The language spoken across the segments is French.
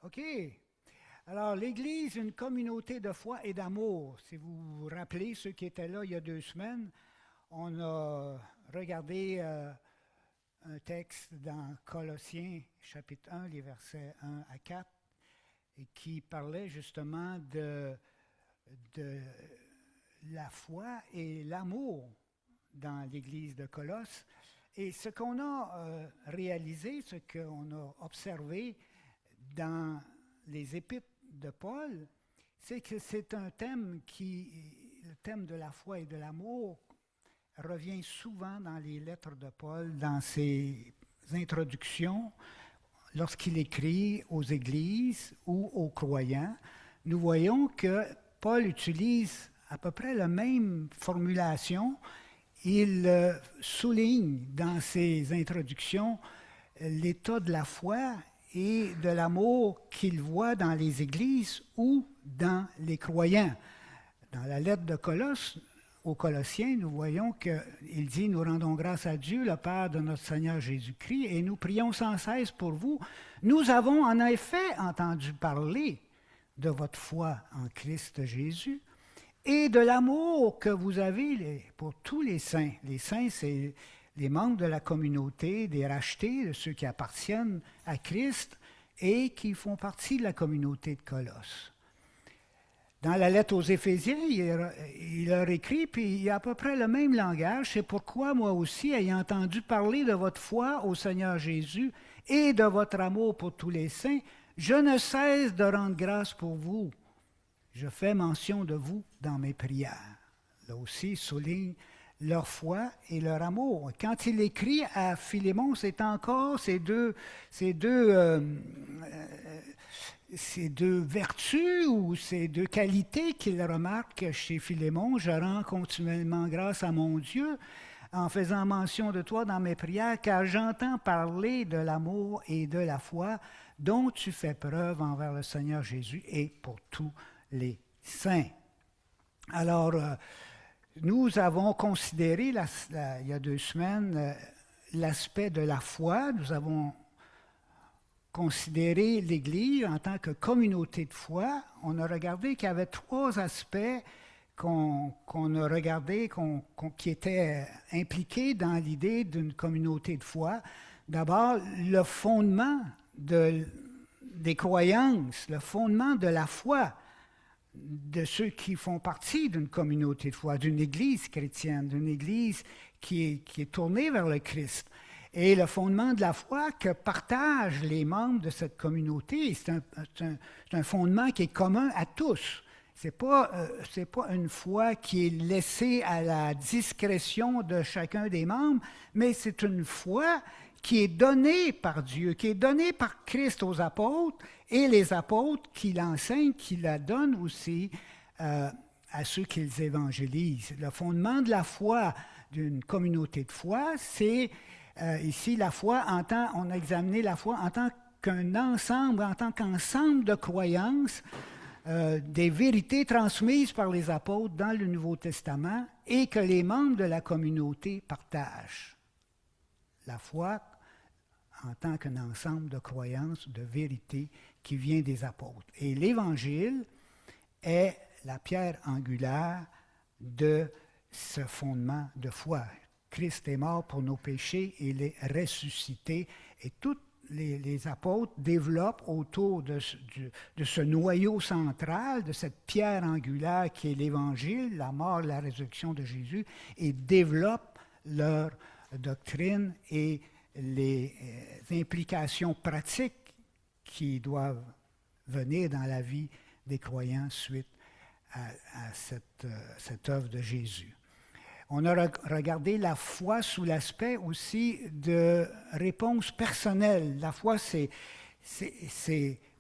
OK. Alors, l'Église, une communauté de foi et d'amour. Si vous vous rappelez, ceux qui étaient là il y a 2 semaines, on a regardé un texte dans Colossiens, chapitre 1, les versets 1 à 4, et qui parlait justement de la foi et l'amour dans l'Église de Colosse. Et ce qu'on a réalisé, ce qu'on a observé dans les épîtres de Paul, c'est que c'est un thème le thème de la foi et de l'amour revient souvent dans les lettres de Paul, dans ses introductions, lorsqu'il écrit aux églises ou aux croyants. Nous voyons que Paul utilise à peu près la même formulation. Il souligne dans ses introductions l'état de la foi et de l'amour qu'il voit dans les églises ou dans les croyants. Dans la lettre de Colosse, aux Colossiens, nous voyons qu'il dit « Nous rendons grâce à Dieu, le Père de notre Seigneur Jésus-Christ, et nous prions sans cesse pour vous. Nous avons en effet entendu parler de votre foi en Christ Jésus et de l'amour que vous avez pour tous les saints. » Les saints, c'est les membres de la communauté, des rachetés, de ceux qui appartiennent à Christ et qui font partie de la communauté de Colosse. Dans la lettre aux Éphésiens, il leur écrit, puis il y a à peu près le même langage. C'est pourquoi moi aussi, ayant entendu parler de votre foi au Seigneur Jésus et de votre amour pour tous les saints, je ne cesse de rendre grâce pour vous. Je fais mention de vous dans mes prières. Là aussi, il souligne leur foi et leur amour. Quand il écrit à Philémon, c'est encore ces deux vertus ou ces deux qualités qu'il remarque chez Philémon. Je rends continuellement grâce à mon Dieu en faisant mention de toi dans mes prières, car j'entends parler de l'amour et de la foi dont tu fais preuve envers le Seigneur Jésus et pour tous les saints. Alors, nous avons considéré, il y a 2 semaines, l'aspect de la foi. Nous avons considéré l'Église en tant que communauté de foi. On a regardé qu'il y avait 3 aspects qu'on a regardés, qui étaient impliqués dans l'idée d'une communauté de foi. D'abord, le fondement des croyances, le fondement de la foi de ceux qui font partie d'une communauté de foi, d'une église chrétienne, d'une église qui est tournée vers le Christ. Et le fondement de la foi que partagent les membres de cette communauté, c'est un fondement qui est commun à tous. Ce n'est pas une foi qui est laissée à la discrétion de chacun des membres, mais c'est une foi qui est donnée par Dieu, qui est donnée par Christ aux apôtres, et les apôtres qui l'enseignent, qui la donnent aussi à ceux qu'ils évangélisent. Le fondement de la foi d'une communauté de foi, c'est ici la foi on a examiné la foi en tant qu'un ensemble, en tant qu'ensemble de croyances, des vérités transmises par les apôtres dans le Nouveau Testament et que les membres de la communauté partagent. La foi en tant qu'un ensemble de croyances, de vérités qui vient des apôtres. Et l'Évangile est la pierre angulaire de ce fondement de foi. Christ est mort pour nos péchés, il est ressuscité, et tous les apôtres développent autour de ce noyau central, de cette pierre angulaire qui est l'Évangile, la mort et la résurrection de Jésus, et développent leur doctrine et les implications pratiques qui doivent venir dans la vie des croyants suite à cette œuvre de Jésus. On a regardé la foi sous l'aspect aussi de réponse personnelle. La foi, c'est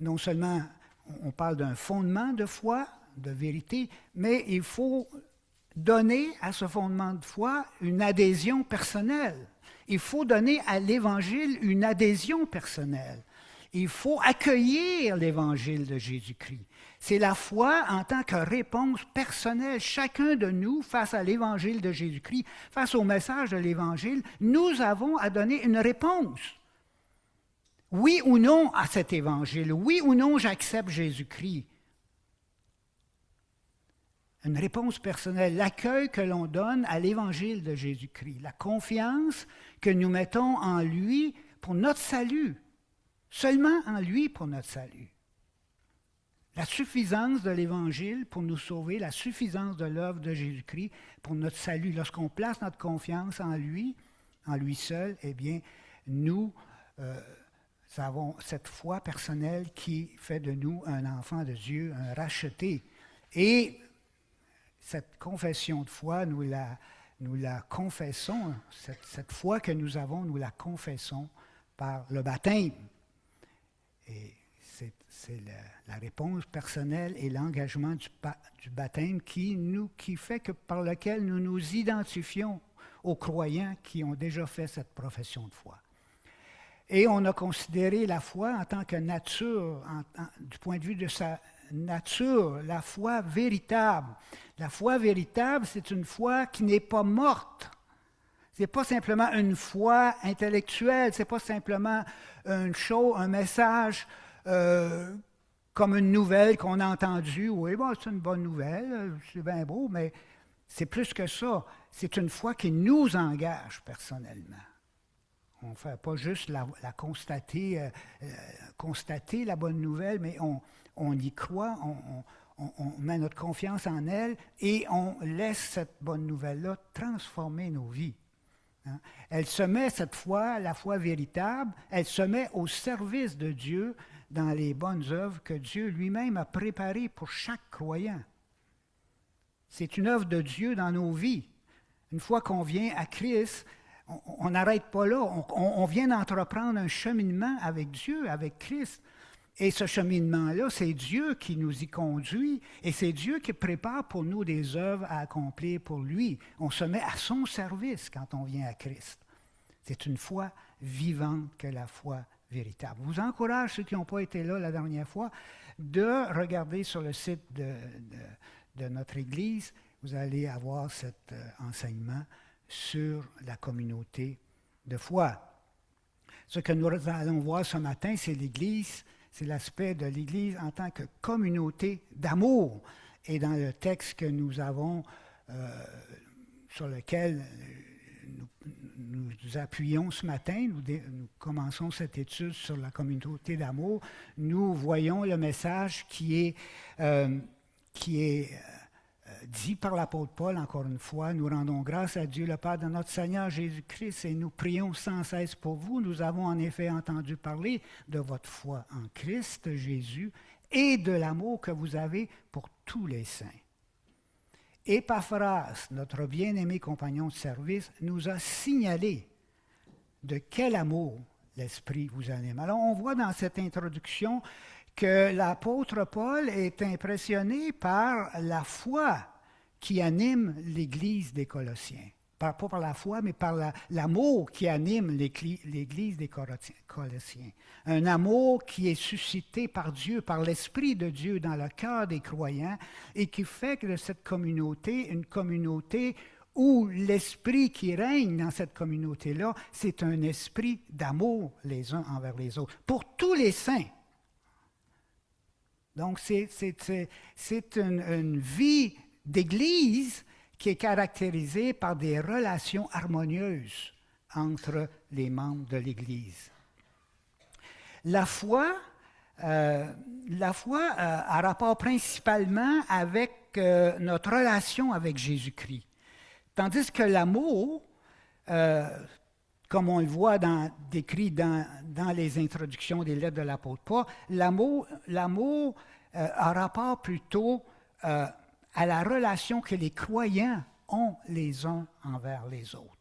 non seulement, on parle d'un fondement de foi, de vérité, mais il faut donner à ce fondement de foi une adhésion personnelle. Il faut donner à l'Évangile une adhésion personnelle. Il faut accueillir l'Évangile de Jésus-Christ. C'est la foi en tant que réponse personnelle. Chacun de nous, face à l'Évangile de Jésus-Christ, face au message de l'Évangile, nous avons à donner une réponse. Oui ou non à cet évangile? Oui ou non j'accepte Jésus-Christ? Une réponse personnelle, l'accueil que l'on donne à l'évangile de Jésus-Christ, la confiance que nous mettons en lui pour notre salut, seulement en lui pour notre salut. La suffisance de l'Évangile pour nous sauver, la suffisance de l'œuvre de Jésus-Christ pour notre salut. Lorsqu'on place notre confiance en lui seul, eh bien, nous avons cette foi personnelle qui fait de nous un enfant de Dieu, un racheté. Et cette confession de foi, nous la confessons, cette foi que nous avons, nous la confessons par le baptême. Et c'est la réponse personnelle et l'engagement du baptême qui fait que par lequel nous nous identifions aux croyants qui ont déjà fait cette profession de foi. Et on a considéré la foi en tant que nature, du point de vue de sa nature, la foi véritable. La foi véritable, c'est une foi qui n'est pas morte. Ce n'est pas simplement une foi intellectuelle, ce n'est pas simplement un message comme une nouvelle qu'on a entendue. Oui, bon, c'est une bonne nouvelle, c'est bien beau, mais c'est plus que ça. C'est une foi qui nous engage personnellement. On ne fait pas juste la constater, constater la bonne nouvelle, mais on y croit, on met notre confiance en elle et on laisse cette bonne nouvelle-là transformer nos vies. Hein? Elle se met, cette foi, la foi véritable, elle se met au service de Dieu dans les bonnes œuvres que Dieu lui-même a préparées pour chaque croyant. C'est une œuvre de Dieu dans nos vies. Une fois qu'on vient à Christ, on n'arrête pas là. On vient d'entreprendre un cheminement avec Dieu, avec Christ. Et ce cheminement-là, c'est Dieu qui nous y conduit et c'est Dieu qui prépare pour nous des œuvres à accomplir pour lui. On se met à son service quand on vient à Christ. C'est une foi vivante que la foi véritable. Je vous encourage, ceux qui n'ont pas été là la dernière fois, de regarder sur le site de notre Église. Vous allez avoir cet enseignement sur la communauté de foi. Ce que nous allons voir ce matin, c'est l'Église, c'est l'aspect de l'Église en tant que communauté d'amour. Et dans le texte que nous avons, sur lequel nous appuyons ce matin, nous commençons cette étude sur la communauté d'amour, nous voyons le message qui est dit par l'apôtre Paul, encore une fois, nous rendons grâce à Dieu le Père de notre Seigneur Jésus-Christ et nous prions sans cesse pour vous. Nous avons en effet entendu parler de votre foi en Christ Jésus et de l'amour que vous avez pour tous les saints. Épaphras, notre bien-aimé compagnon de service, nous a signalé de quel amour l'Esprit vous anime. Alors on voit dans cette introduction que l'apôtre Paul est impressionné par la foi qui anime l'Église des Colossiens. Pas par la foi, mais par l'amour qui anime l'Église des Colossiens. Un amour qui est suscité par Dieu, par l'Esprit de Dieu dans le cœur des croyants et qui fait que de cette communauté, une communauté où l'esprit qui règne dans cette communauté-là, c'est un esprit d'amour les uns envers les autres, pour tous les saints. Donc, c'est une vie d'Église qui est caractérisée par des relations harmonieuses entre les membres de l'Église. La foi a rapport principalement avec notre relation avec Jésus-Christ. Tandis que l'amour, comme on le voit décrit dans les introductions des lettres de l'apôtre Paul, l'amour a rapport plutôt à la relation que les croyants ont les uns envers les autres.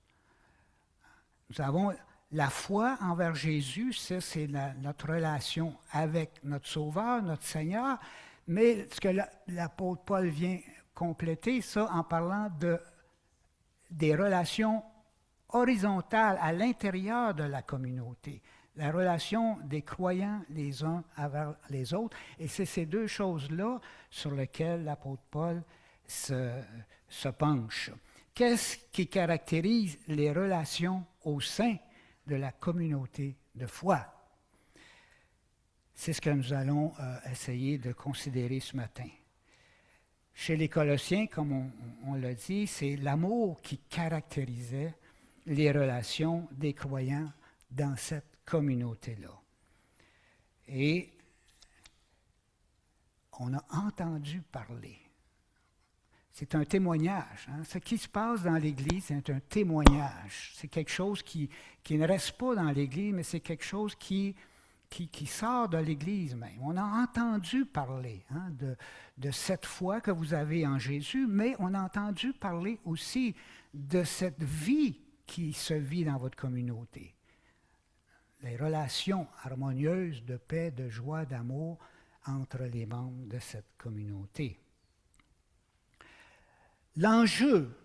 Nous avons la foi envers Jésus, ça c'est notre relation avec notre Sauveur, notre Seigneur, mais ce que l'apôtre Paul vient compléter, ça en parlant des relations horizontale à l'intérieur de la communauté, la relation des croyants les uns avec les autres. Et c'est ces deux choses-là sur lesquelles l'apôtre Paul se penche. Qu'est-ce qui caractérise les relations au sein de la communauté de foi? C'est ce que nous allons essayer de considérer ce matin. Chez les Colossiens, comme on l'a dit, c'est l'amour qui caractérisait les relations des croyants dans cette communauté-là. Et on a entendu parler. C'est un témoignage. Hein? Ce qui se passe dans l'Église, c'est un témoignage. C'est quelque chose qui ne reste pas dans l'Église, mais c'est quelque chose qui sort de l'Église même. On a entendu parler de cette foi que vous avez en Jésus, mais on a entendu parler aussi de cette vie qui se vit dans votre communauté. Les relations harmonieuses de paix, de joie, d'amour entre les membres de cette communauté. L'enjeu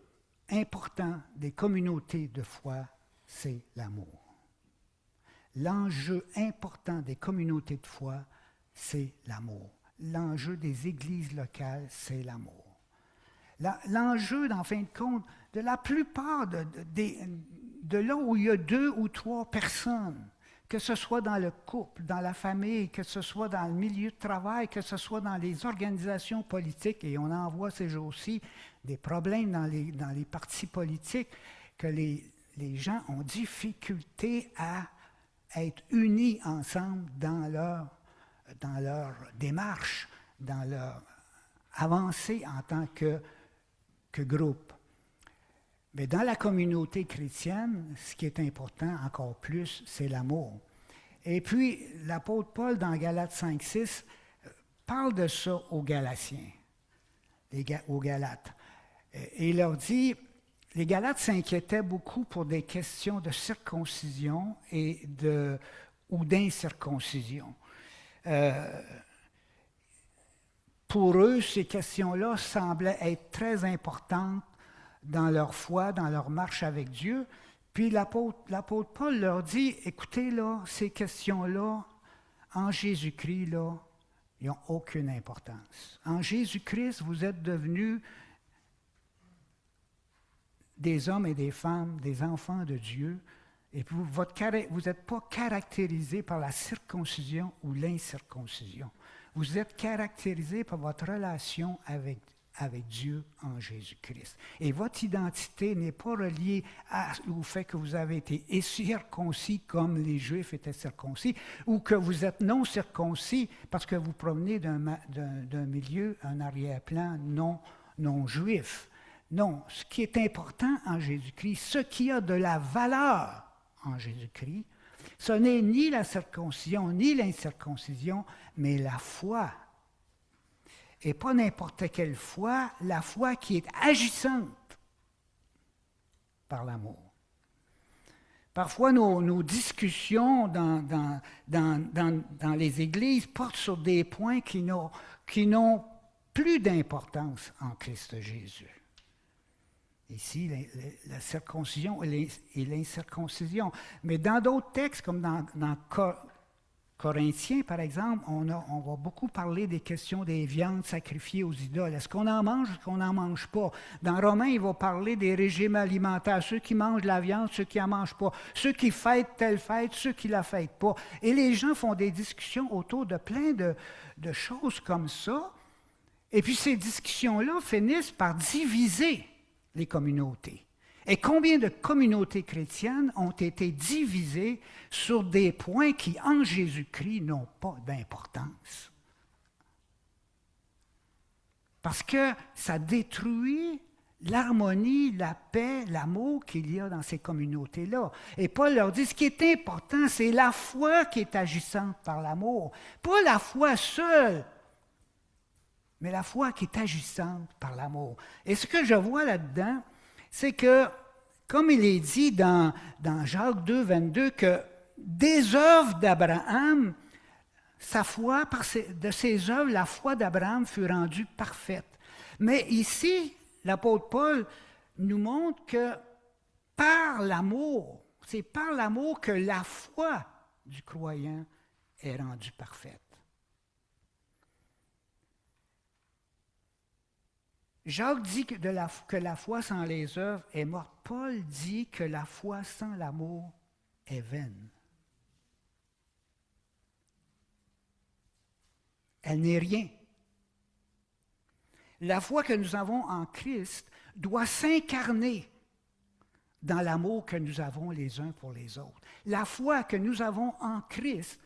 important des communautés de foi, c'est l'amour. L'enjeu important des communautés de foi, c'est l'amour. L'enjeu des églises locales, c'est l'amour. L'enjeu, en fin de compte, de la plupart de là où il y a 2 ou 3 personnes, que ce soit dans le couple, dans la famille, que ce soit dans le milieu de travail, que ce soit dans les organisations politiques, et on en voit ces jours-ci des problèmes dans les partis politiques, que les gens ont difficulté à être unis ensemble dans leur démarche, dans leur avancée en tant que groupe. Mais dans la communauté chrétienne, ce qui est important encore plus, c'est l'amour. Et puis, l'apôtre Paul, dans Galates 5-6, parle de ça aux Galatiens, aux Galates. Et il leur dit, les Galates s'inquiétaient beaucoup pour des questions de circoncision ou d'incirconcision. Pour eux, ces questions-là semblaient être très importantes dans leur foi, dans leur marche avec Dieu. Puis l'apôtre Paul leur dit, écoutez, là, ces questions-là, en Jésus-Christ, là, ils n'ont aucune importance. En Jésus-Christ, vous êtes devenus des hommes et des femmes, des enfants de Dieu, et puis vous n'êtes pas caractérisés par la circoncision ou l'incirconcision. Vous êtes caractérisés par votre relation avec Dieu en Jésus-Christ. Et votre identité n'est pas reliée au fait que vous avez été circoncis comme les Juifs étaient circoncis, ou que vous êtes non circoncis parce que vous provenez d'un milieu, un arrière-plan non juif. Non, ce qui est important en Jésus-Christ, ce qui a de la valeur en Jésus-Christ, ce n'est ni la circoncision ni l'incirconcision, mais la foi. Et pas n'importe quelle foi, la foi qui est agissante par l'amour. Parfois, nos discussions dans les églises portent sur des points qui n'ont plus d'importance en Christ Jésus. Ici, la circoncision et l'incirconcision. Mais dans d'autres textes, comme dans Corinthiens, par exemple, on va beaucoup parler des questions des viandes sacrifiées aux idoles. Est-ce qu'on en mange ou est-ce qu'on n'en mange pas? Dans Romains, il va parler des régimes alimentaires. Ceux qui mangent de la viande, ceux qui n'en mangent pas. Ceux qui fêtent telle fête, ceux qui ne la fêtent pas. Et les gens font des discussions autour de plein de choses comme ça. Et puis ces discussions-là finissent par diviser les communautés. Et combien de communautés chrétiennes ont été divisées sur des points qui, en Jésus-Christ, n'ont pas d'importance? Parce que ça détruit l'harmonie, la paix, l'amour qu'il y a dans ces communautés-là. Et Paul leur dit, ce qui est important, c'est la foi qui est agissante par l'amour. Pas la foi seule, mais la foi qui est agissante par l'amour. Et ce que je vois là-dedans, c'est que, comme il est dit dans Jacques 2, 22, que des œuvres d'Abraham, sa foi, de ses œuvres, la foi d'Abraham fut rendue parfaite. Mais ici, l'apôtre Paul nous montre que par l'amour, c'est par l'amour que la foi du croyant est rendue parfaite. Jacques dit que la foi sans les œuvres est morte. Paul dit que la foi sans l'amour est vaine. elle n'est rien. La foi que nous avons en Christ doit s'incarner dans l'amour que nous avons les uns pour les autres. La foi que nous avons en Christ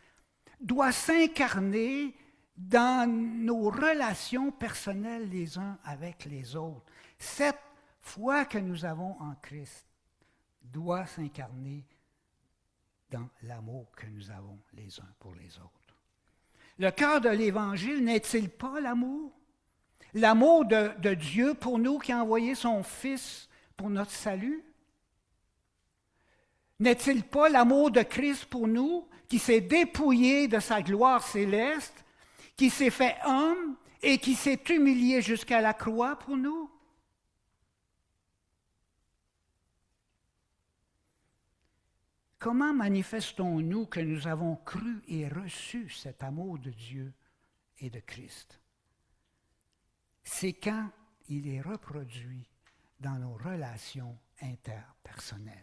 doit s'incarner dans nos relations personnelles les uns avec les autres. Cette foi que nous avons en Christ doit s'incarner dans l'amour que nous avons les uns pour les autres. Le cœur de l'Évangile n'est-il pas l'amour? L'amour de Dieu pour nous qui a envoyé son Fils pour notre salut? N'est-il pas l'amour de Christ pour nous qui s'est dépouillé de sa gloire céleste, qui s'est fait homme et qui s'est humilié jusqu'à la croix pour nous? Comment manifestons-nous que nous avons cru et reçu cet amour de Dieu et de Christ? C'est quand il est reproduit dans nos relations interpersonnelles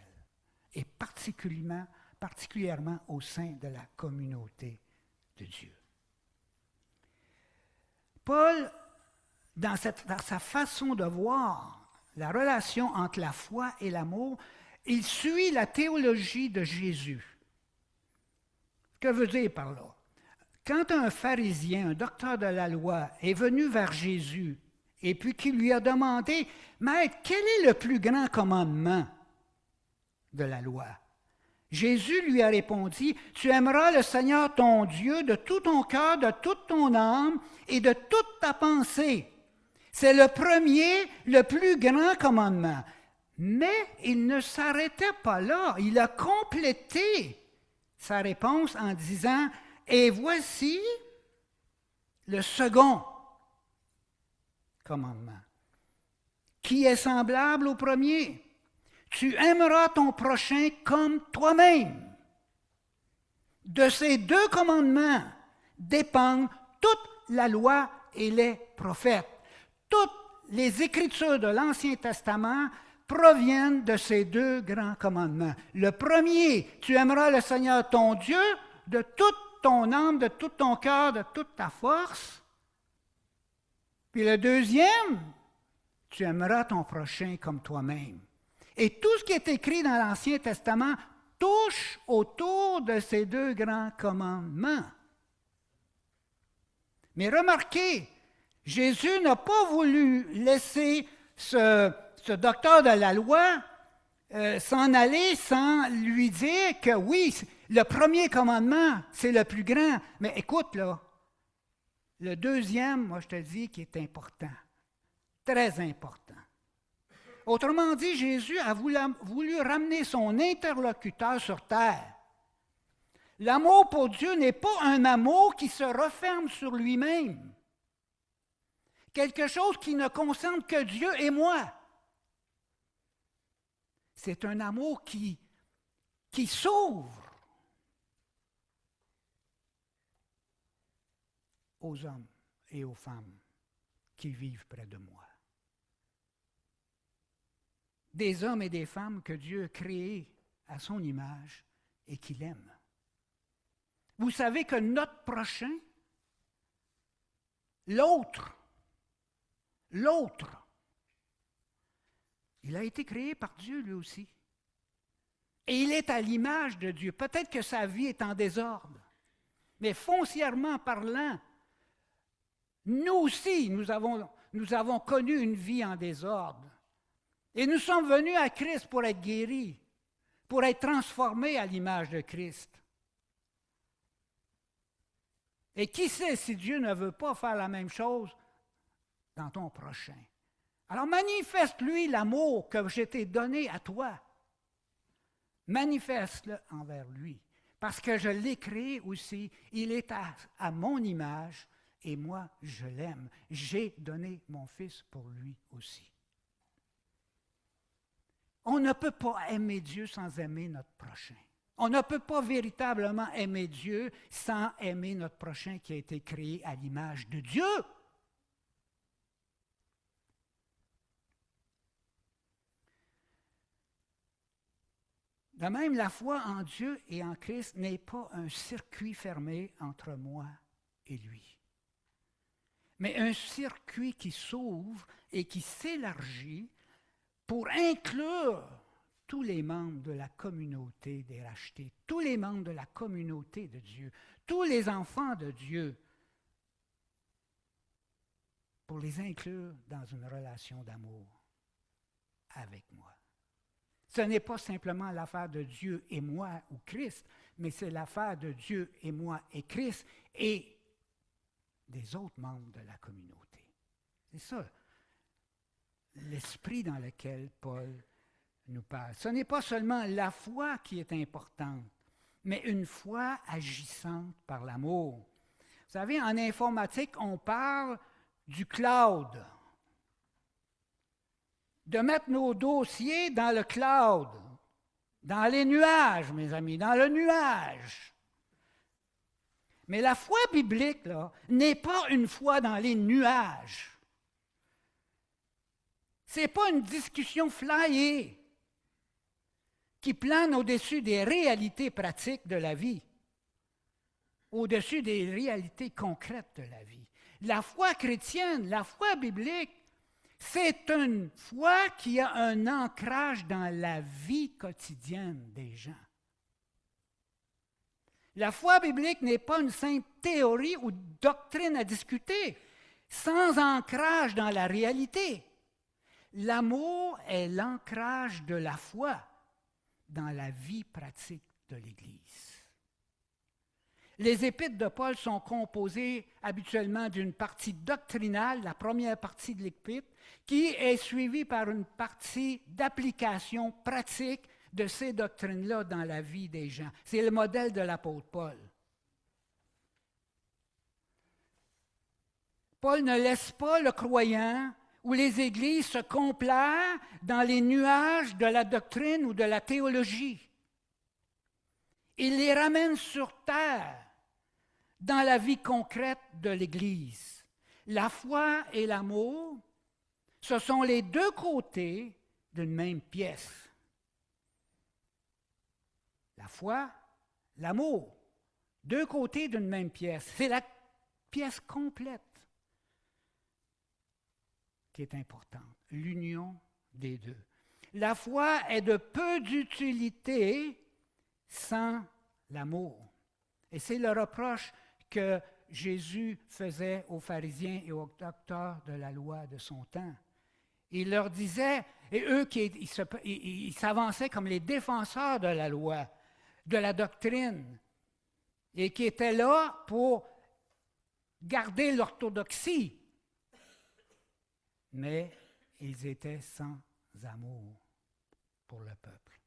et particulièrement au sein de la communauté de Dieu. Paul, dans sa façon de voir la relation entre la foi et l'amour, il suit la théologie de Jésus. Que veut dire par là? Quand un pharisien, un docteur de la loi, est venu vers Jésus et puis qu'il lui a demandé, « Maître, quel est le plus grand commandement de la loi? » Jésus lui a répondu, « Tu aimeras le Seigneur ton Dieu de tout ton cœur, de toute ton âme et de toute ta pensée. » C'est le premier, le plus grand commandement. Mais il ne s'arrêtait pas là. Il a complété sa réponse en disant, « Et voici le second commandement, qui est semblable au premier. Tu aimeras ton prochain comme toi-même. » De ces deux commandements dépendent toute la loi et les prophètes. Toutes les Écritures de l'Ancien Testament proviennent de ces deux grands commandements. Le premier, tu aimeras le Seigneur ton Dieu de toute ton âme, de tout ton cœur, de toute ta force. Puis le deuxième, tu aimeras ton prochain comme toi-même. Et tout ce qui est écrit dans l'Ancien Testament touche autour de ces deux grands commandements. Mais remarquez, Jésus n'a pas voulu laisser ce docteur de la loi s'en aller sans lui dire que oui, le premier commandement, c'est le plus grand. Mais écoute là, le deuxième, moi je te dis, qui est important, très important. Autrement dit, Jésus a voulu ramener son interlocuteur sur terre. L'amour pour Dieu n'est pas un amour qui se referme sur lui-même. Quelque chose qui ne concerne que Dieu et moi. C'est un amour qui s'ouvre aux hommes et aux femmes qui vivent près de moi. Des hommes et des femmes que Dieu a créés à son image et qu'il aime. Vous savez que notre prochain, l'autre, il a été créé par Dieu lui aussi. Et il est à l'image de Dieu. Peut-être que sa vie est en désordre, mais foncièrement parlant, nous aussi, nous avons connu une vie en désordre. Et nous sommes venus à Christ pour être guéris, pour être transformés à l'image de Christ. Et qui sait si Dieu ne veut pas faire la même chose dans ton prochain? Alors manifeste-lui l'amour que je t'ai donné à toi. Manifeste-le envers lui. Parce que je l'ai créé aussi. Il est à mon image et moi, je l'aime. J'ai donné mon Fils pour lui aussi. On ne peut pas aimer Dieu sans aimer notre prochain. On ne peut pas véritablement aimer Dieu sans aimer notre prochain qui a été créé à l'image de Dieu. De même, la foi en Dieu et en Christ n'est pas un circuit fermé entre moi et lui. mais un circuit qui s'ouvre et qui s'élargit pour inclure tous les membres de la communauté des rachetés, tous les membres de la communauté de Dieu, tous les enfants de Dieu, pour les inclure dans une relation d'amour avec moi. Ce n'est pas simplement l'affaire de Dieu et moi ou Christ, mais c'est l'affaire de Dieu et moi et Christ et des autres membres de la communauté. C'est ça, l'esprit dans lequel Paul nous parle. Ce n'est pas seulement la foi qui est importante, mais une foi agissante par l'amour. Vous savez, en informatique, on parle du cloud. De mettre nos dossiers dans le cloud, dans les nuages, mes amis, dans le nuage. Mais la foi biblique, là, n'est pas une foi dans les nuages. Ce n'est pas une discussion flyée qui plane au-dessus des réalités pratiques de la vie, au-dessus des réalités concrètes de la vie. La foi chrétienne, la foi biblique, c'est une foi qui a un ancrage dans la vie quotidienne des gens. La foi biblique n'est pas une simple théorie ou doctrine à discuter, sans ancrage dans la réalité. L'amour est l'ancrage de la foi dans la vie pratique de l'Église. Les épîtres de Paul sont composées habituellement d'une partie doctrinale, la première partie de l'épître, qui est suivie par une partie d'application pratique de ces doctrines-là dans la vie des gens. C'est le modèle de l'apôtre Paul. Paul ne laisse pas le croyant ou les églises se complaire dans les nuages de la doctrine ou de la théologie. Il les ramène sur terre dans la vie concrète de l'Église. La foi et l'amour, ce sont les deux côtés d'une même pièce. La foi, l'amour, deux côtés d'une même pièce. C'est la pièce complète qui est importante, l'union des deux. La foi est de peu d'utilité sans l'amour. Et c'est le reproche que Jésus faisait aux pharisiens et aux docteurs de la loi de son temps. Il leur disait, et eux ils s'avançaient comme les défenseurs de la loi, de la doctrine, et qui étaient là pour garder l'orthodoxie. Mais ils étaient sans amour pour le peuple.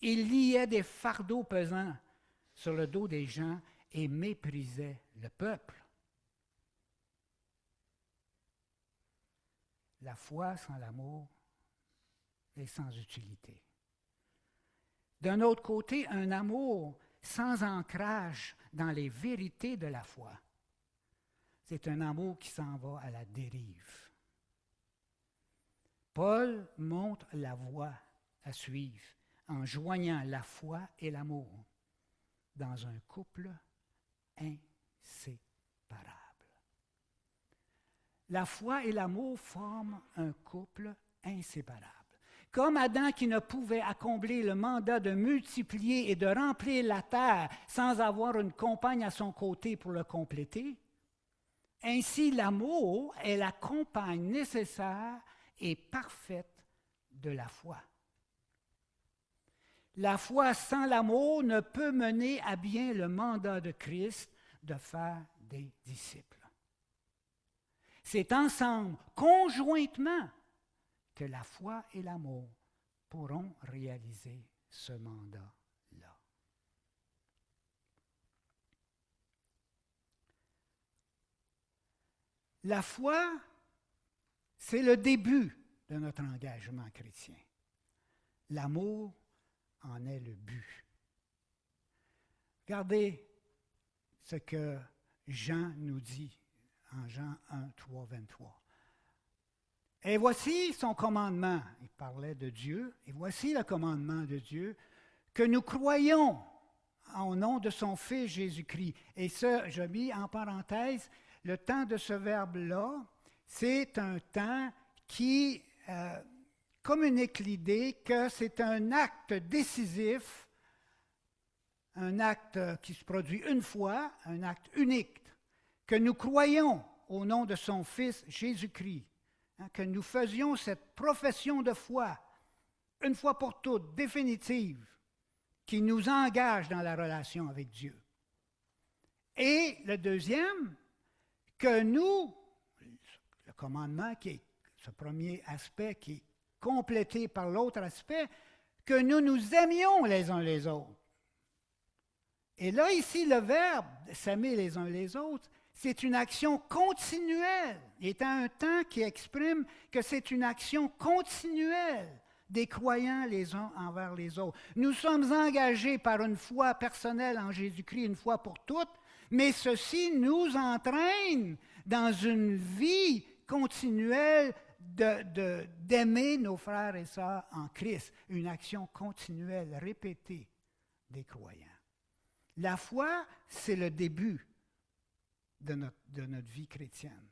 Ils liaient des fardeaux pesants sur le dos des gens et méprisaient le peuple. La foi sans l'amour est sans utilité. D'un autre côté, un amour sans ancrage dans les vérités de la foi, c'est un amour qui s'en va à la dérive. Paul montre la voie à suivre en joignant la foi et l'amour dans un couple inséparable. La foi et l'amour forment un couple inséparable. Comme Adam qui ne pouvait accomplir le mandat de multiplier et de remplir la terre sans avoir une compagne à son côté pour le compléter, ainsi l'amour est la compagne nécessaire et parfaite de la foi. La foi sans l'amour ne peut mener à bien le mandat de Christ de faire des disciples. C'est ensemble, conjointement, que la foi et l'amour pourront réaliser ce mandat-là. La foi, c'est le début de notre engagement chrétien. L'amour en est le but. Regardez ce que Jean nous dit en Jean 1, 3, 23. Et voici son commandement. Il parlait de Dieu. Et voici le commandement de Dieu, que nous croyons au nom de son Fils Jésus-Christ. Et ça, je mis en parenthèse le temps de ce verbe-là, c'est un temps qui communique l'idée que c'est un acte décisif, un acte qui se produit une fois, un acte unique, que nous croyons au nom de son Fils Jésus-Christ, que nous faisions cette profession de foi, une fois pour toutes, définitive, qui nous engage dans la relation avec Dieu. Et le deuxième, que nous, le commandement qui est ce premier aspect qui est complété par l'autre aspect, que nous nous aimions les uns les autres. Et là, ici, le verbe s'aimer les uns les autres, c'est une action continuelle. Il est un temps qui exprime que c'est une action continuelle des croyants les uns envers les autres. Nous sommes engagés par une foi personnelle en Jésus-Christ une fois pour toutes, mais ceci nous entraîne dans une vie continuelle d'aimer nos frères et sœurs en Christ, une action continuelle, répétée des croyants. La foi, c'est le début de notre vie chrétienne.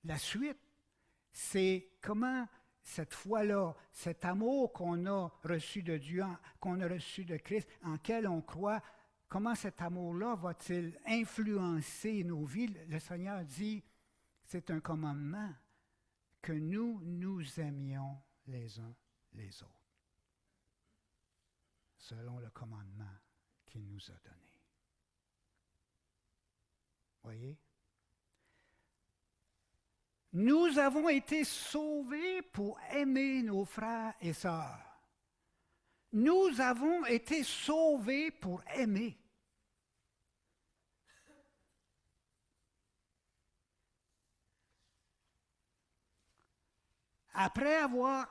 La suite, c'est comment cette foi-là, cet amour qu'on a reçu de Dieu, qu'on a reçu de Christ, en lequel on croit, comment cet amour-là va-t-il influencer nos vies? Le Seigneur dit, c'est un commandement, que nous nous aimions les uns les autres, selon le commandement qu'il nous a donné. Voyez? Nous avons été sauvés pour aimer nos frères et sœurs. Nous avons été sauvés pour aimer. Après avoir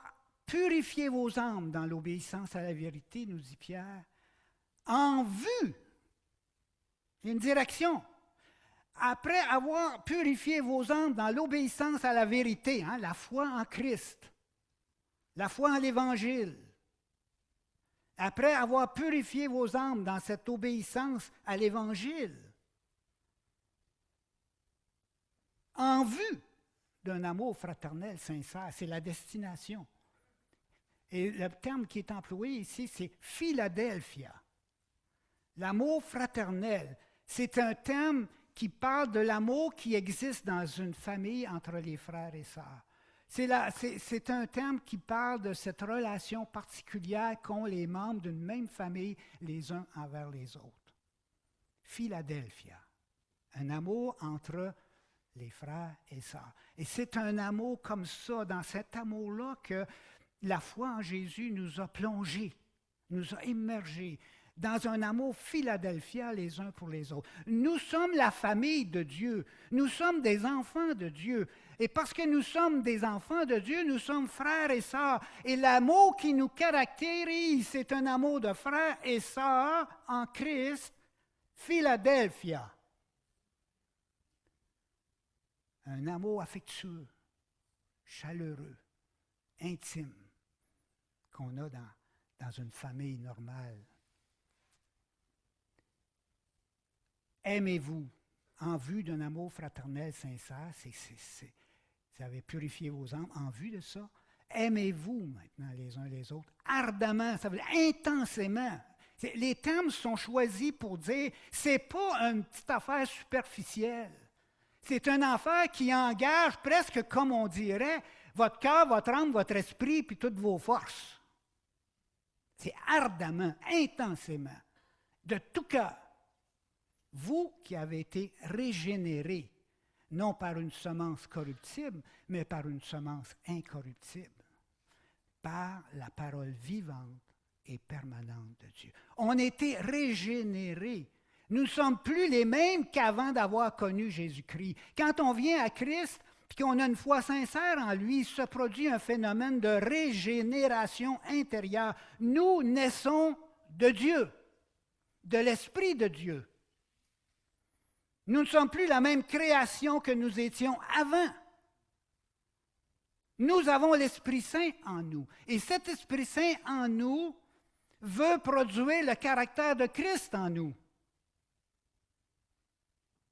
purifié vos âmes dans l'obéissance à la vérité, nous dit Pierre, en vue, il y a une direction. Après avoir purifié vos âmes dans l'obéissance à la vérité, la foi en Christ, la foi en l'Évangile, après avoir purifié vos âmes dans cette obéissance à l'Évangile, en vue d'un amour fraternel sincère, c'est la destination. Et le terme qui est employé ici, c'est Philadelphia. L'amour fraternel, c'est un terme qui parle de l'amour qui existe dans une famille entre les frères et sœurs. C'est un terme qui parle de cette relation particulière qu'ont les membres d'une même famille les uns envers les autres. Philadelphia, un amour entre les frères et sœurs. Et c'est un amour comme ça, dans cet amour-là, que la foi en Jésus nous a plongés, nous a immergés dans un amour Philadelphia les uns pour les autres. Nous sommes la famille de Dieu. Nous sommes des enfants de Dieu. Et parce que nous sommes des enfants de Dieu, nous sommes frères et sœurs. Et l'amour qui nous caractérise, c'est un amour de frères et sœurs en Christ, Philadelphia. Un amour affectueux, chaleureux, intime, qu'on a dans une famille normale. Aimez-vous en vue d'un amour fraternel sincère. Vous avez purifié vos âmes en vue de ça. Aimez-vous maintenant les uns les autres ardemment, ça veut dire intensément. Les termes sont choisis pour dire, c'est pas une petite affaire superficielle. C'est une affaire qui engage presque, comme on dirait, votre cœur, votre âme, votre esprit, puis toutes vos forces. C'est ardemment, intensément, de tout cœur. Vous qui avez été régénérés, non par une semence corruptible, mais par une semence incorruptible, par la parole vivante et permanente de Dieu. On a été régénérés. Nous ne sommes plus les mêmes qu'avant d'avoir connu Jésus-Christ. Quand on vient à Christ, puis qu'on a une foi sincère en lui, il se produit un phénomène de régénération intérieure. Nous naissons de Dieu, de l'Esprit de Dieu. Nous ne sommes plus la même création que nous étions avant. Nous avons l'Esprit Saint en nous. Et cet Esprit Saint en nous veut produire le caractère de Christ en nous.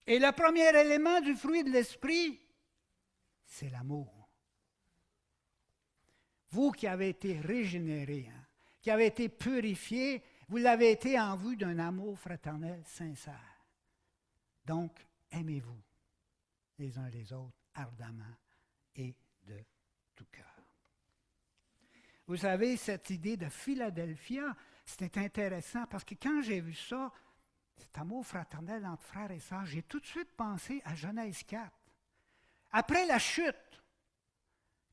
Et le premier élément du fruit de l'esprit, c'est l'amour. Vous qui avez été régénérés, qui avez été purifiés, vous l'avez été en vue d'un amour fraternel sincère. Donc, aimez-vous les uns les autres ardemment et de tout cœur. Vous savez, cette idée de Philadelphia, c'était intéressant parce que quand j'ai vu ça, cet amour fraternel entre frères et sœurs, j'ai tout de suite pensé à Genèse 4. Après la chute,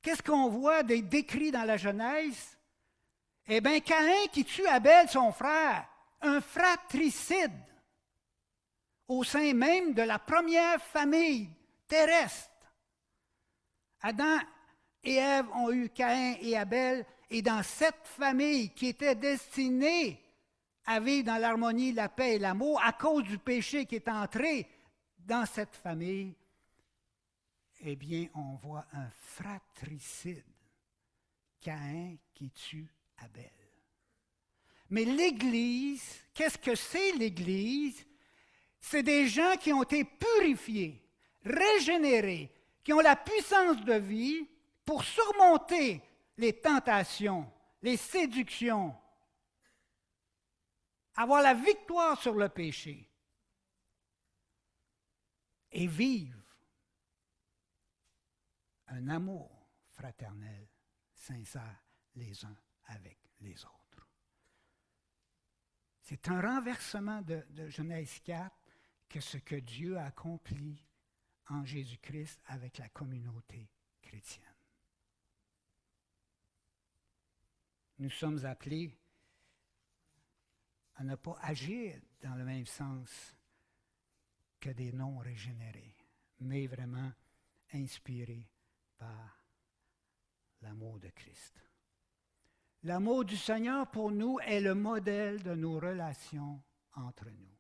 qu'est-ce qu'on voit décrit dans la Genèse? Eh bien, Caïn qui tue Abel, son frère, un fratricide au sein même de la première famille terrestre. Adam et Ève ont eu Caïn et Abel, et dans cette famille qui était destinée à vivre dans l'harmonie, la paix et l'amour, à cause du péché qui est entré dans cette famille, eh bien, on voit un fratricide, Caïn qui tue Abel. Mais l'Église, qu'est-ce que c'est l'Église? C'est des gens qui ont été purifiés, régénérés, qui ont la puissance de vie pour surmonter les tentations, les séductions, avoir la victoire sur le péché et vivre un amour fraternel, sincère les uns avec les autres. C'est un renversement de Genèse 4 que ce que Dieu a accompli en Jésus-Christ avec la communauté chrétienne. Nous sommes appelés à ne pas agir dans le même sens que des non régénérés, mais vraiment inspirés par l'amour de Christ. L'amour du Seigneur pour nous est le modèle de nos relations entre nous.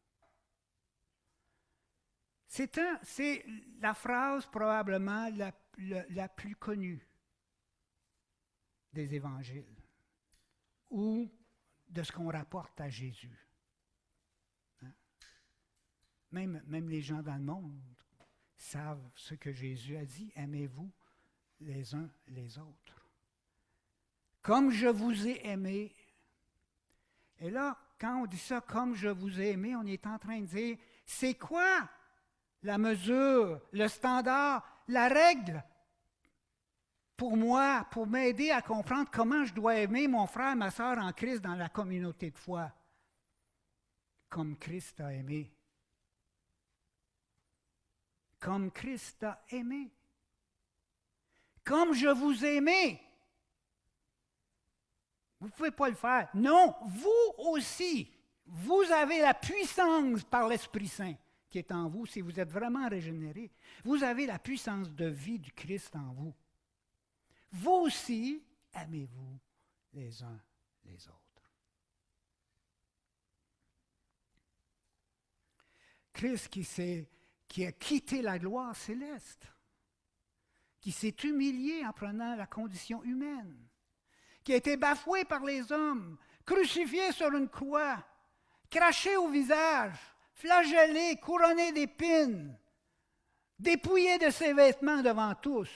C'est la phrase probablement la plus connue des évangiles ou de ce qu'on rapporte à Jésus. Hein? Même les gens dans le monde savent ce que Jésus a dit, aimez-vous les uns les autres. Comme je vous ai aimé. Et là, quand on dit ça, comme je vous ai aimé, on est en train de dire, c'est quoi la mesure, le standard, la règle pour moi, pour m'aider à comprendre comment je dois aimer mon frère, ma sœur en Christ dans la communauté de foi, comme Christ a aimé. Comme Christ a aimé. Comme je vous ai aimé. Vous ne pouvez pas le faire. Non, vous aussi, vous avez la puissance par l'Esprit Saint qui est en vous, si vous êtes vraiment régénéré. Vous avez la puissance de vie du Christ en vous. Vous aussi, aimez-vous les uns les autres. Christ qui a quitté la gloire céleste, qui s'est humilié en prenant la condition humaine, qui a été bafoué par les hommes, crucifié sur une croix, craché au visage, flagellé, couronné d'épines, dépouillé de ses vêtements devant tous.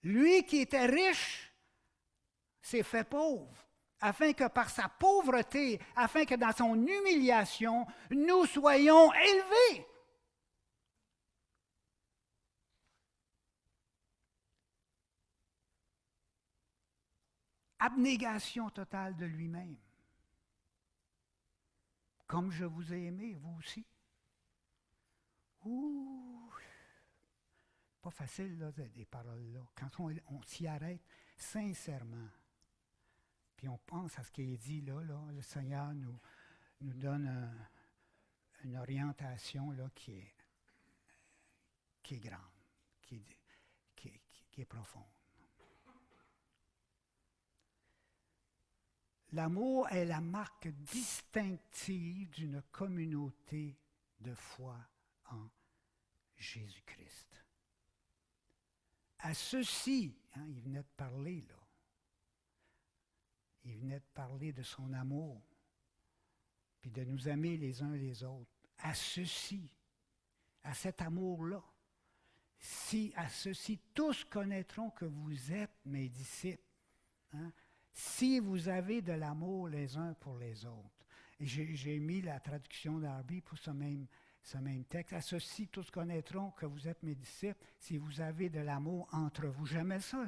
Lui qui était riche s'est fait pauvre, afin que par sa pauvreté, afin que dans son humiliation, nous soyons élevés. Abnégation totale de lui-même. Comme je vous ai aimé, vous aussi. Ouh! Pas facile, là, des paroles-là. Quand on s'y arrête sincèrement, puis on pense à ce qui est dit là, le Seigneur nous donne une orientation là, qui est grande, qui est profonde. L'amour est la marque distinctive d'une communauté de foi en Jésus-Christ. À ceci, il venait de parler là. Il venait de parler de son amour puis de nous aimer les uns les autres. À ceci, à cet amour-là, si à ceci tous connaîtront que vous êtes mes disciples, hein, si vous avez de l'amour les uns pour les autres. Et j'ai mis la traduction d'Arby pour ce même texte. À ceci, tous connaîtront que vous êtes mes disciples si vous avez de l'amour entre vous. J'aimais ça,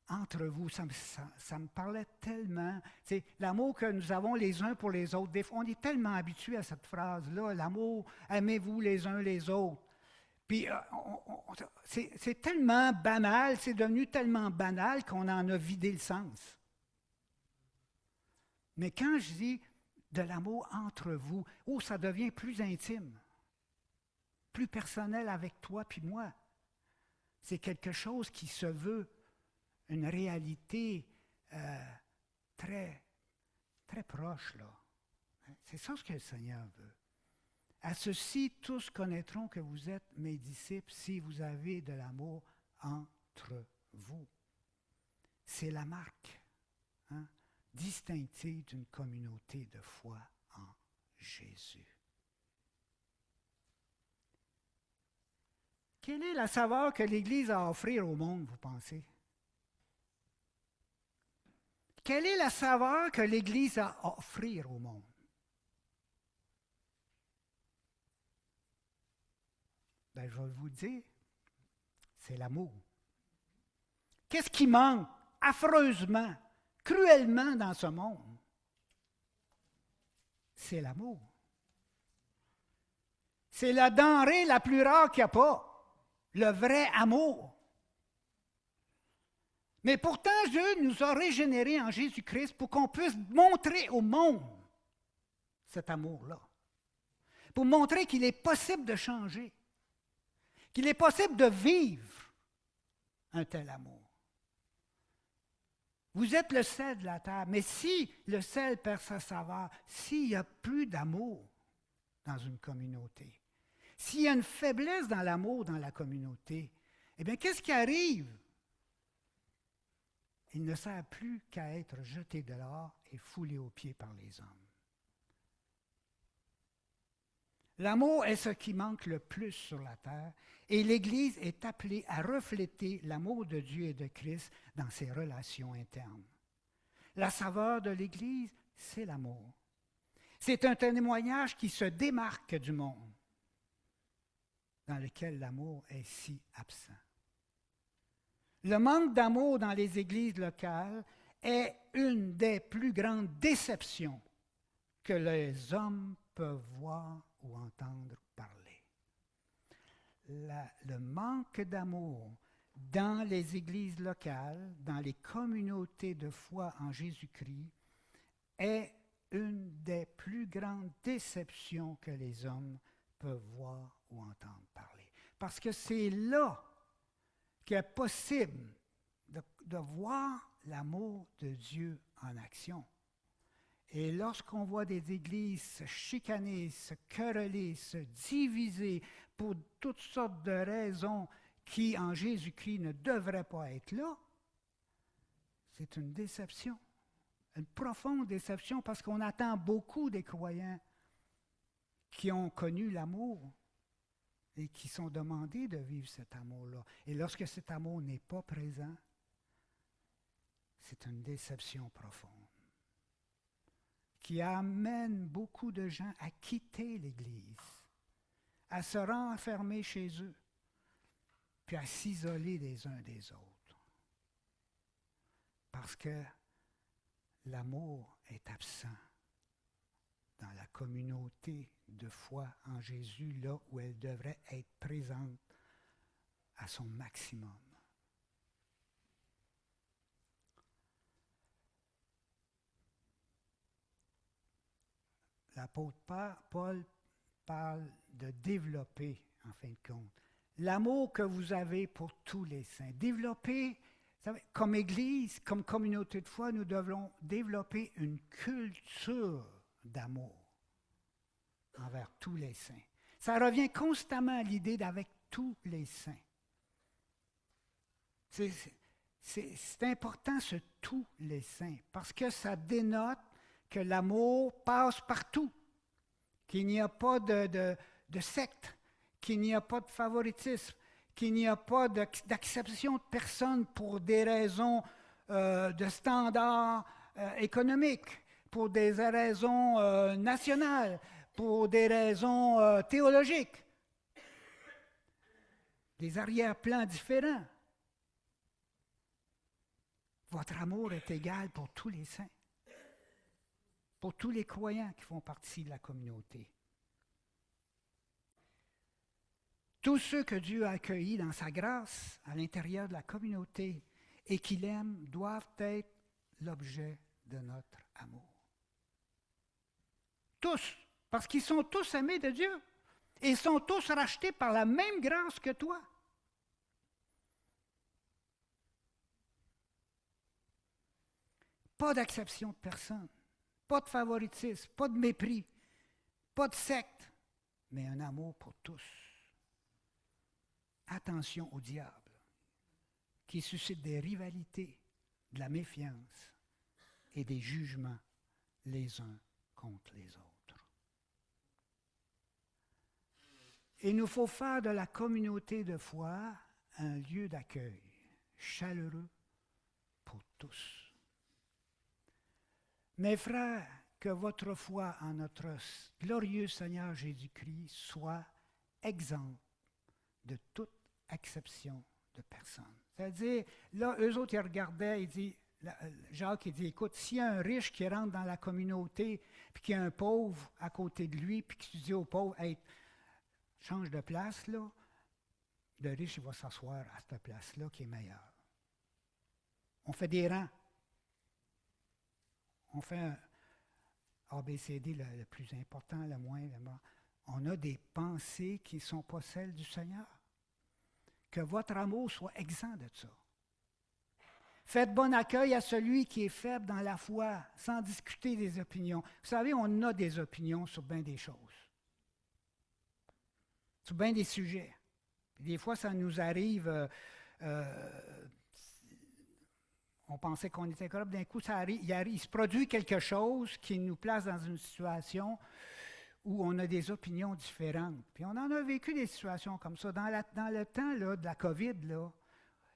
entre vous, ça me parlait tellement. C'est l'amour que nous avons les uns pour les autres. Des fois, on est tellement habitué à cette phrase-là, l'amour, aimez-vous les uns les autres. Puis, c'est tellement banal, c'est devenu tellement banal qu'on en a vidé le sens. Mais quand je dis de l'amour entre vous, ça devient plus intime, plus personnel avec toi puis moi. C'est quelque chose qui se veut une réalité très, très proche, là. C'est ça ce que le Seigneur veut. À ceci, tous connaîtront que vous êtes mes disciples si vous avez de l'amour entre vous. C'est la marque distinctive d'une communauté de foi en Jésus. Quelle est la saveur que l'Église a à offrir au monde, vous pensez? Quelle est la saveur que l'Église a à offrir au monde? Ben, je vais vous le dire, c'est l'amour. Qu'est-ce qui manque affreusement, cruellement dans ce monde? C'est l'amour. C'est la denrée la plus rare qu'il n'y a pas, le vrai amour. Mais pourtant, Dieu nous a régénérés en Jésus-Christ pour qu'on puisse montrer au monde cet amour-là. Pour montrer qu'il est possible de changer, qu'il est possible de vivre un tel amour. Vous êtes le sel de la terre, mais si le sel perd sa saveur, s'il n'y a plus d'amour dans une communauté, s'il y a une faiblesse dans l'amour dans la communauté, eh bien, qu'est-ce qui arrive? Il ne sert plus qu'à être jeté dehors et foulé aux pieds par les hommes. L'amour est ce qui manque le plus sur la terre et l'Église est appelée à refléter l'amour de Dieu et de Christ dans ses relations internes. La saveur de l'Église, c'est l'amour. C'est un témoignage qui se démarque du monde, dans lequel l'amour est si absent. Le manque d'amour dans les églises locales est une des plus grandes déceptions que les hommes peuvent voir ou entendre parler. Le manque d'amour dans les églises locales, dans les communautés de foi en Jésus-Christ, est une des plus grandes déceptions que les hommes peuvent voir ou entendre parler. Parce que c'est là qu'il est possible de voir l'amour de Dieu en action. Et lorsqu'on voit des églises se chicaner, se quereller, se diviser pour toutes sortes de raisons qui, en Jésus-Christ, ne devraient pas être là, c'est une déception, une profonde déception, parce qu'on attend beaucoup des croyants qui ont connu l'amour et qui sont demandés de vivre cet amour-là. Et lorsque cet amour n'est pas présent, c'est une déception profonde qui amène beaucoup de gens à quitter l'Église, à se renfermer chez eux, puis à s'isoler les uns des autres. Parce que l'amour est absent dans la communauté de foi en Jésus, là où elle devrait être présente à son maximum. L'apôtre Paul parle de développer, en fin de compte, l'amour que vous avez pour tous les saints. Développer, comme Église, comme communauté de foi, nous devons développer une culture d'amour envers tous les saints. Ça revient constamment à l'idée d'avec tous les saints. C'est important ce tous les saints, parce que ça dénote que l'amour passe partout, qu'il n'y a pas de secte, qu'il n'y a pas de favoritisme, qu'il n'y a pas d'acception de personne pour des raisons de standards économiques, pour des raisons nationales, pour des raisons théologiques, des arrière-plans différents. Votre amour est égal pour tous les saints, pour tous les croyants qui font partie de la communauté. Tous ceux que Dieu a accueillis dans sa grâce à l'intérieur de la communauté et qu'il aime doivent être l'objet de notre amour. Tous, parce qu'ils sont tous aimés de Dieu et ils sont tous rachetés par la même grâce que toi. Pas d'acception de personne, pas de favoritisme, pas de mépris, pas de secte, mais un amour pour tous. Attention au diable, qui suscite des rivalités, de la méfiance et des jugements les uns contre les autres. Il nous faut faire de la communauté de foi un lieu d'accueil chaleureux pour tous. Mes frères, que votre foi en notre glorieux Seigneur Jésus-Christ soit exempte de toute exception de personne. C'est-à-dire, là, eux autres, ils regardaient, Jacques, il dit, écoute, s'il y a un riche qui rentre dans la communauté, puis qu'il y a un pauvre à côté de lui, puis que tu dis au pauvre, hey, change de place, là, le riche, il va s'asseoir à cette place-là qui est meilleure. On fait des rangs. On fait un ABCD, le plus important, le moins, le moins. On a des pensées qui ne sont pas celles du Seigneur. Que votre amour soit exempt de ça. Faites bon accueil à celui qui est faible dans la foi, sans discuter des opinions. Vous savez, on a des opinions sur bien des choses, sur bien des sujets. Puis des fois, ça nous arrive, on pensait qu'on était correct, d'un coup, ça arrive, il se produit quelque chose qui nous place dans une situation où on a des opinions différentes. Puis on en a vécu des situations comme ça. Dans le temps là, de la COVID, là,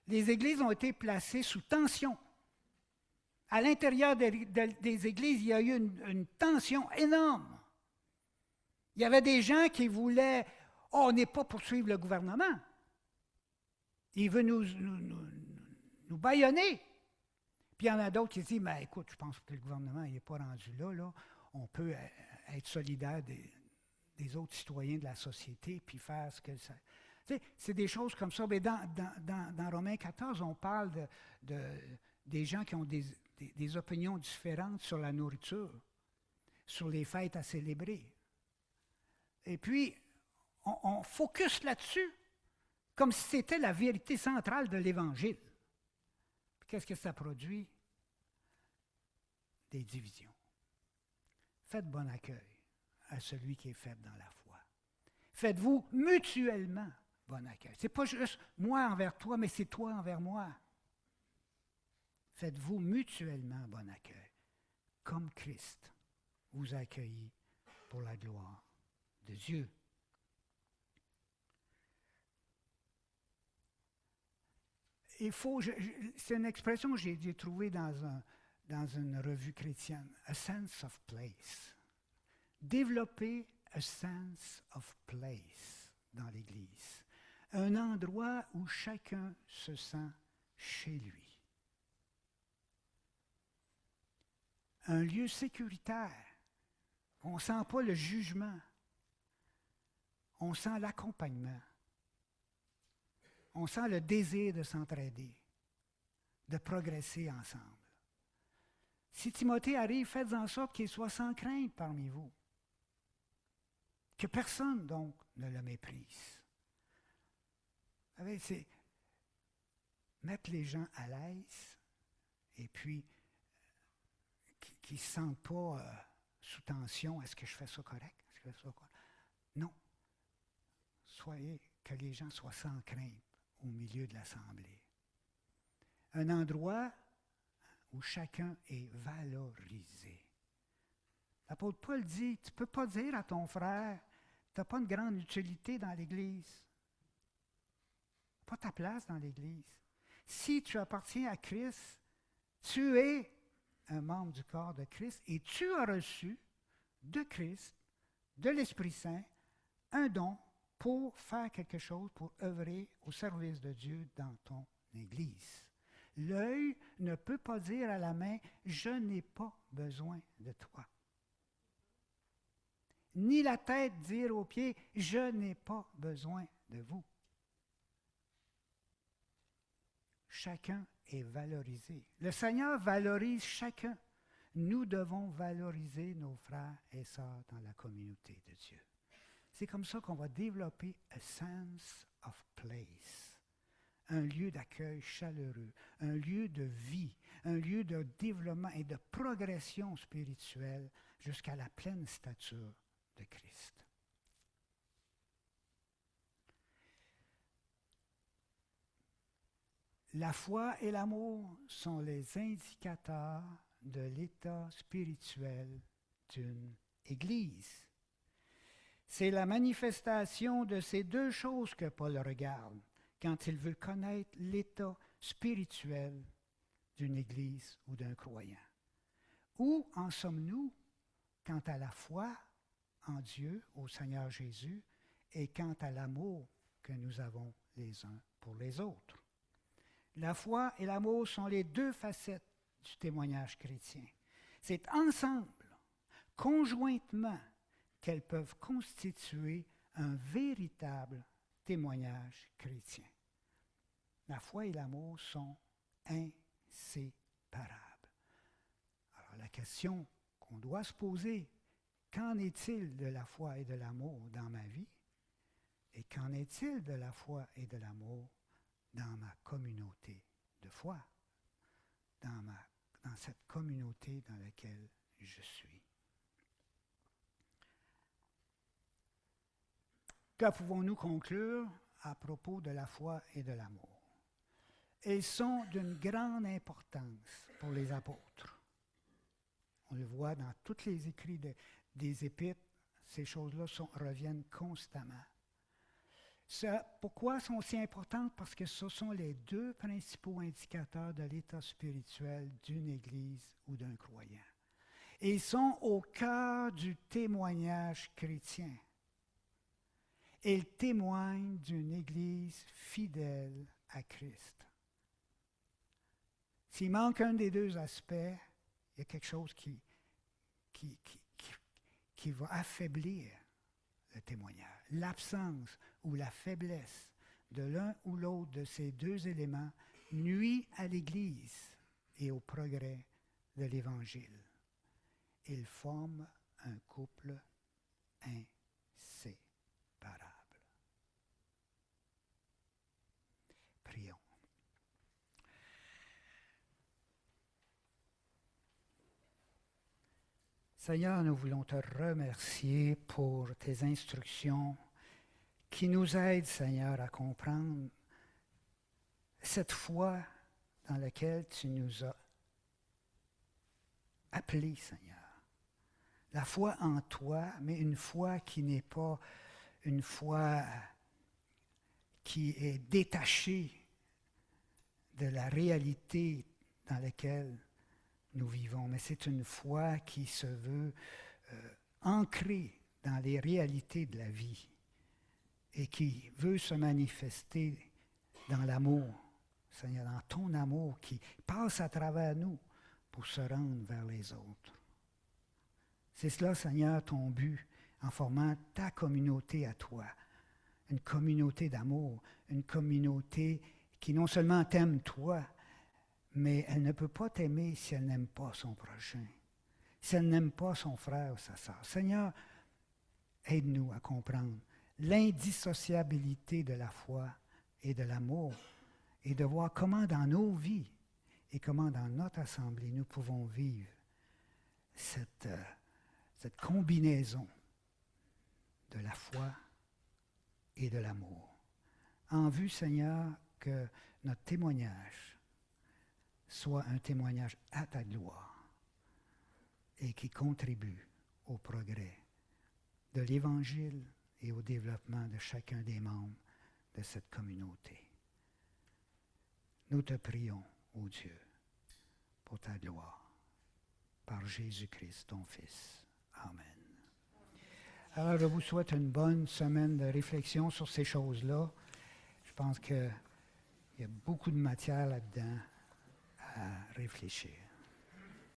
les églises ont été placées sous tension. À l'intérieur des églises, il y a eu une tension énorme. Il y avait des gens qui voulaient, on n'est pas pour suivre le gouvernement. Il veut nous bâillonner. Puis il y en a d'autres qui disent, mais écoute, je pense que le gouvernement n'est pas rendu là. On peut être solidaire des autres citoyens de la société, puis faire ce que ça... Tu sais, c'est des choses comme ça. Mais dans Romains 14, on parle des gens qui ont des opinions différentes sur la nourriture, sur les fêtes à célébrer. Et puis, on focus là-dessus, comme si c'était la vérité centrale de l'Évangile. Qu'est-ce que ça produit? Des divisions. Faites bon accueil à celui qui est faible dans la foi. Faites-vous mutuellement bon accueil. Ce n'est pas juste moi envers toi, mais c'est toi envers moi. Faites-vous mutuellement bon accueil, comme Christ vous a accueillis pour la gloire de Dieu. C'est une expression que j'ai trouvée dans une revue chrétienne, a sense of place. Développer a sense of place dans l'Église. Un endroit où chacun se sent chez lui. Un lieu sécuritaire. On ne sent pas le jugement. On sent l'accompagnement. On sent le désir de s'entraider, de progresser ensemble. Si Timothée arrive, faites en sorte qu'il soit sans crainte parmi vous. Que personne, donc, ne le méprise. Vous savez, c'est mettre les gens à l'aise et puis qu'ils ne se sentent pas sous tension. Est-ce que je fais ça correct? Est-ce que je fais ça correct? Non. Que les gens soient sans crainte au milieu de l'assemblée. Un endroit où chacun est valorisé. L'apôtre Paul dit, tu ne peux pas dire à ton frère, tu n'as pas une grande utilité dans l'Église. Pas ta place dans l'Église. Si tu appartiens à Christ, tu es un membre du corps de Christ et tu as reçu de Christ, de l'Esprit Saint, un don pour faire quelque chose, pour œuvrer au service de Dieu dans ton Église. L'œil ne peut pas dire à la main, je n'ai pas besoin de toi. Ni la tête dire aux pieds, je n'ai pas besoin de vous. Chacun est valorisé. Le Seigneur valorise chacun. Nous devons valoriser nos frères et sœurs dans la communauté de Dieu. C'est comme ça qu'on va développer a sense of place, un lieu d'accueil chaleureux, un lieu de vie, un lieu de développement et de progression spirituelle jusqu'à la pleine stature de Christ. La foi et l'amour sont les indicateurs de l'état spirituel d'une Église. C'est la manifestation de ces deux choses que Paul regarde quand il veut connaître l'état spirituel d'une Église ou d'un croyant. Où en sommes-nous quant à la foi en Dieu, au Seigneur Jésus, et quant à l'amour que nous avons les uns pour les autres? La foi et l'amour sont les deux facettes du témoignage chrétien. C'est ensemble, conjointement, qu'elles peuvent constituer un véritable témoignage chrétien. La foi et l'amour sont inséparables. Alors la question qu'on doit se poser, qu'en est-il de la foi et de l'amour dans ma vie? Et qu'en est-il de la foi et de l'amour dans ma communauté de foi, dans cette communauté dans laquelle je suis? Que pouvons-nous conclure à propos de la foi et de l'amour? Elles sont d'une grande importance pour les apôtres. On le voit dans tous les écrits des Épîtres, ces choses-là reviennent constamment. Pourquoi sont si importantes? Parce que ce sont les deux principaux indicateurs de l'état spirituel d'une Église ou d'un croyant. Et ils sont au cœur du témoignage chrétien. Ils témoignent d'une Église fidèle à Christ. S'il manque un des deux aspects, il y a quelque chose qui va affaiblir le témoignage. L'absence ou la faiblesse de l'un ou l'autre de ces deux éléments nuit à l'Église et au progrès de l'Évangile. Ils forment un couple inséparable. Prions. Seigneur, nous voulons te remercier pour tes instructions qui nous aident, Seigneur, à comprendre cette foi dans laquelle tu nous as appelés, Seigneur. La foi en toi, mais une foi qui n'est pas une foi qui est détachée de la réalité dans laquelle nous vivons, mais c'est une foi qui se veut ancrée dans les réalités de la vie et qui veut se manifester dans l'amour, Seigneur, dans ton amour qui passe à travers nous pour se rendre vers les autres. C'est cela, Seigneur, ton but en formant ta communauté à toi, une communauté d'amour, une communauté qui non seulement t'aime toi, mais elle ne peut pas t'aimer si elle n'aime pas son prochain, si elle n'aime pas son frère ou sa sœur. Seigneur, aide-nous à comprendre l'indissociabilité de la foi et de l'amour et de voir comment dans nos vies et comment dans notre assemblée nous pouvons vivre cette combinaison de la foi et de l'amour. En vue, Seigneur, que notre témoignage soit un témoignage à ta gloire et qui contribue au progrès de l'Évangile et au développement de chacun des membres de cette communauté. Nous te prions, ô Dieu, pour ta gloire, par Jésus-Christ, ton Fils. Amen. Alors, je vous souhaite une bonne semaine de réflexion sur ces choses-là. Je pense qu'il y a beaucoup de matière là-dedans à réfléchir.